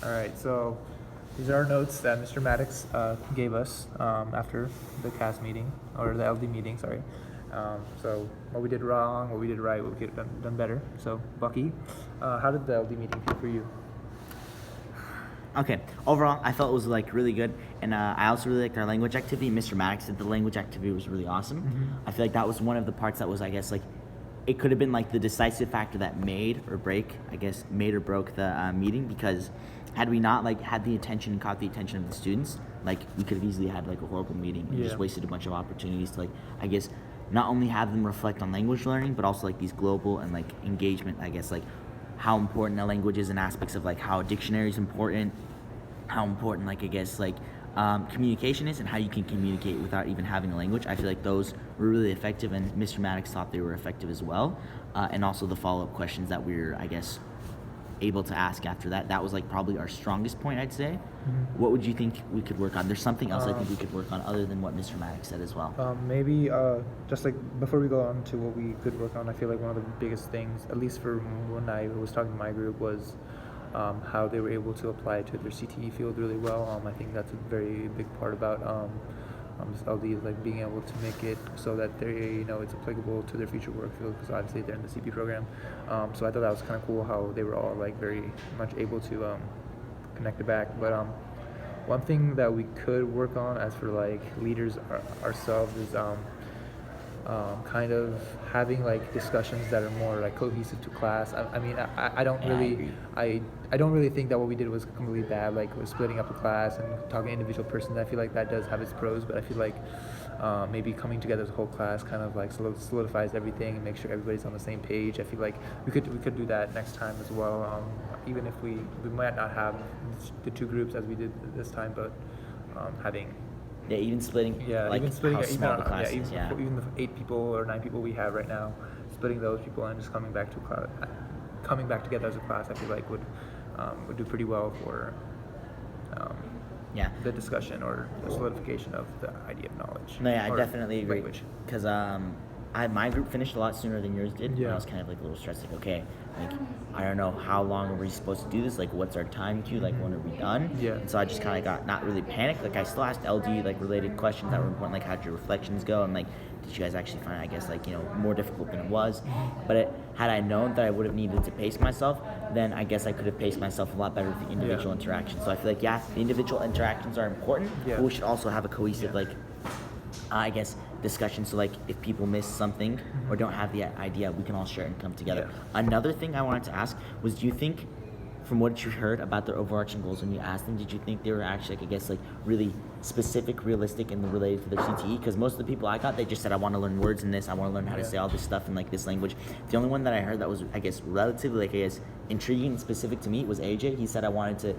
All right, so these are our notes that Mr. Maddox gave us after the CAS meeting, or the LD meeting, sorry. So what we did wrong, what we did right, what we could have done better. So Bucky, how did the LD meeting feel for you? Okay, overall, I felt it was like really good, and I also really liked our language activity. Mr. Maddox said the language activity was really awesome. Mm-hmm. I feel like that was one of the parts that was, I guess, like it could have been like the decisive factor that made or broke the meeting, because had we not like had the attention and caught the attention of the students, like we could have easily had like a horrible meeting and just wasted a bunch of opportunities to like, I guess, not only have them reflect on language learning, but also like these global and like engagement, I guess, like how important the language is and aspects of like how a dictionary is important, how important like I guess like communication is, and how you can communicate without even having a language. I feel like those were really effective, and Mr. Maddox thought they were effective as well. And also the follow-up questions that we were, I guess, able to ask after that. That was like probably our strongest point, I'd say. Mm-hmm. What would you think we could work on? There's something else I think we could work on other than what Mr. Maddox said as well. Maybe just like before we go on to what we could work on, I feel like one of the biggest things, at least for when I was talking to my group, was how they were able to apply it to their CTE field really well. I think that's a very big part about this LD, is like being able to make it so that they it's applicable to their future work field, because obviously they're in the CP program. So I thought that was kind of cool how they were all like very much able to connect it back. But one thing that we could work on as for like leaders ourselves is kind of having like discussions that are more like cohesive to class. I mean, I don't really, I don't really think that what we did was completely bad. Like we're splitting up the class and talking to individual persons. I feel like that does have its pros, but I feel like maybe coming together as a whole class kind of like solidifies everything and make sure everybody's on the same page. I feel like we could do that next time as well. Even if we might not have the two groups as we did this time, but having. Yeah, even splitting. Yeah, like even splitting how small the class is. Yeah, even the 8 people or 9 people we have right now, splitting those people and just coming back together as a class, I feel like would do pretty well for the discussion or the solidification of the idea of knowledge. No, yeah, I definitely agree. Because my group finished a lot sooner than yours did. Yeah. And I was kind of like a little stressed, like, okay, like I don't know how long are we supposed to do this, like what's our time queue, like when are we done? Yeah. And so I just kind of got not really panicked, like I still asked LD like related questions that were important, like how'd your reflections go, and like did you guys actually find, I guess, like more difficult than it was? But had I known that I would have needed to pace myself, then I guess I could have paced myself a lot better with the individual interactions. So I feel like the individual interactions are important, but we should also have a cohesive like I guess discussion, so like if people miss something or don't have the idea, we can all share and come together. Another thing I wanted to ask was, do you think, from what you heard about their overarching goals when you asked them, did you think they were actually like, I guess, like really specific, realistic, and related to their CTE? Because most of the people I got, they just said, I want to learn words in this, I want to learn how to say all this stuff in like this language. The only one that I heard that was, I guess, relatively like, I guess, intriguing and specific to me was AJ. He said I wanted to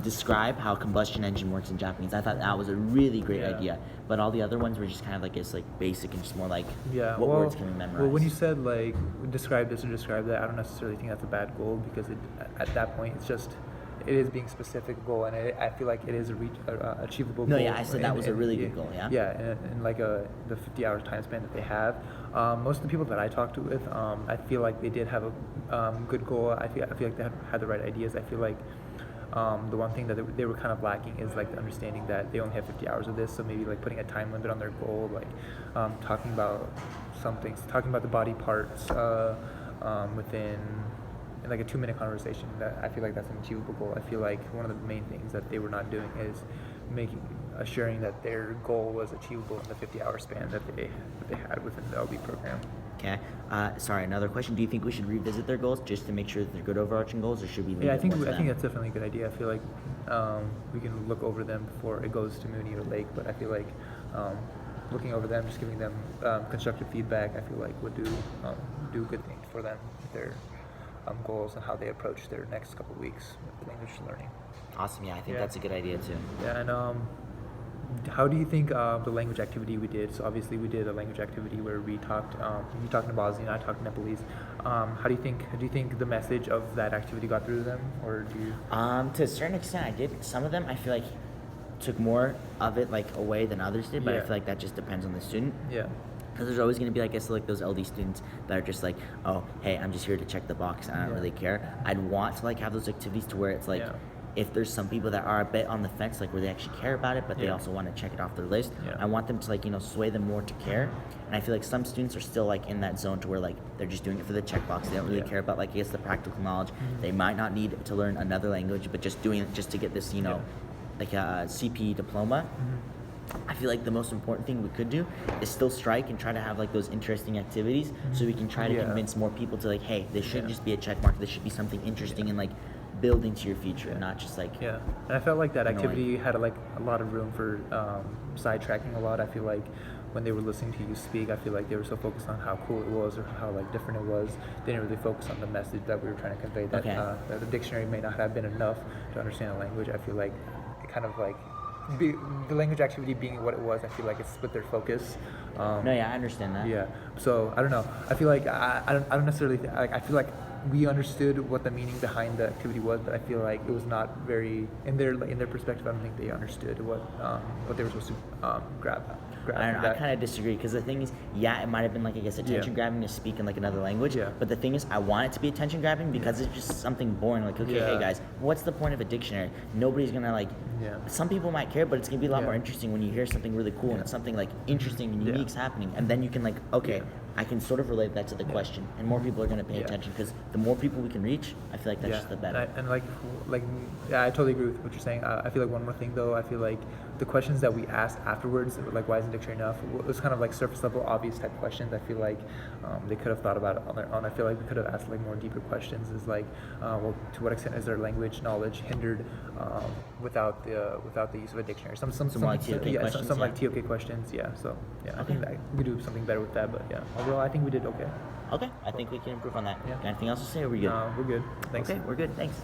describe how combustion engine works in Japanese. I thought that was a really great idea, but all the other ones were just kind of like, it's like basic and just more like what words can we memorize. Well, when you said like describe this or describe that, I don't necessarily think that's a bad goal, because at that point it is being specific goal, and I feel like it is a achievable goal. No, yeah, I said that was a really good goal. Yeah, and like the 50 hours time span that they have. Most of the people that I talked to with, I feel like they did have a good goal. I feel like they had the right ideas. I feel like the one thing that they were kind of lacking is like the understanding that they only have 50 hours of this, so maybe like putting a time limit on their goal, like talking about the body parts within like a 2-minute conversation. That I feel like that's an achievable goal. I feel like one of the main things that they were not doing is assuring that their goal was achievable in the 50-hour span that they had within the LB program. Okay. Sorry, another question. Do you think we should revisit their goals just to make sure that they're good overarching goals, or should we leave I think that's definitely a good idea. I feel like we can look over them before it goes to Mooney or Lake, but I feel like looking over them, just giving them constructive feedback, I feel like would do good things for them, their goals, and how they approach their next couple of weeks with language learning. Awesome. Yeah, I think that's a good idea too. Yeah, and how do you think the language activity we did? So obviously we did a language activity where we talked. You talked in Bosnian, I talked Nepalese. How do you think the message of that activity got through to them, or do you? To a certain extent, I did. Some of them, I feel like, took more of it like away than others did, but I feel like that just depends on the student. Yeah. Because there's always going to be, I guess, like those LD students that are just like, oh, hey, I'm just here to check the box, and I don't really care. I'd want to like have those activities to where it's like if there's some people that are a bit on the fence, like where they actually care about it, but they also want to check it off their list, I want them to like, sway them more to care. And I feel like some students are still like in that zone to where like they're just doing it for the checkbox. They don't really care about like, I guess, the practical knowledge. They might not need to learn another language, but just doing it just to get this, like a CP diploma. I feel like the most important thing we could do is still strike and try to have like those interesting activities, so we can try to convince more people to like, hey, this shouldn't just be a check mark. This should be something interesting and like build into your future, not just like and I felt like that activity had like a lot of room for sidetracking a lot. I feel like when they were listening to you speak, I feel like they were so focused on how cool it was or how like different it was, they didn't really focus on the message that we were trying to convey, that, that the dictionary may not have been enough to understand a language. I feel like it kind of like the language activity being what it was, I feel like it split their focus. I understand that. Yeah, so I don't know. I feel like I don't necessarily like, I feel like we understood what the meaning behind the activity was, but I feel like it was not very in their perspective. I don't think they understood what they were supposed to grab. I kind of disagree, because the thing is, it might have been like, I guess, attention grabbing to speak in like another language. But the thing is, I want it to be attention grabbing because it's just something boring. Like, okay, hey guys, what's the point of a dictionary? Nobody's gonna like. Some people might care, but it's gonna be a lot more interesting when you hear something really cool and it's something like interesting and unique's happening, and then you can like, okay, I can sort of relate that to the question, and more people are gonna pay attention, because the more people we can reach, I feel like that's just the better. And like I totally agree with what you're saying. I feel like one more thing though, I feel like the questions that we asked afterwards, like why isn't dictionary enough, it was kind of like surface level, obvious type questions. I feel like they could have thought about it on their own. I feel like we could have asked like more deeper questions. Is like, well, to what extent is their language knowledge hindered without the use of a dictionary? Some like TOK questions. Some like TOK questions. So I think that we could do something better with that. But overall, I think we did okay. Okay, I think we can improve on that. Anything else to say? Or are we good? We're good. Thanks. Okay, we're good. Thanks.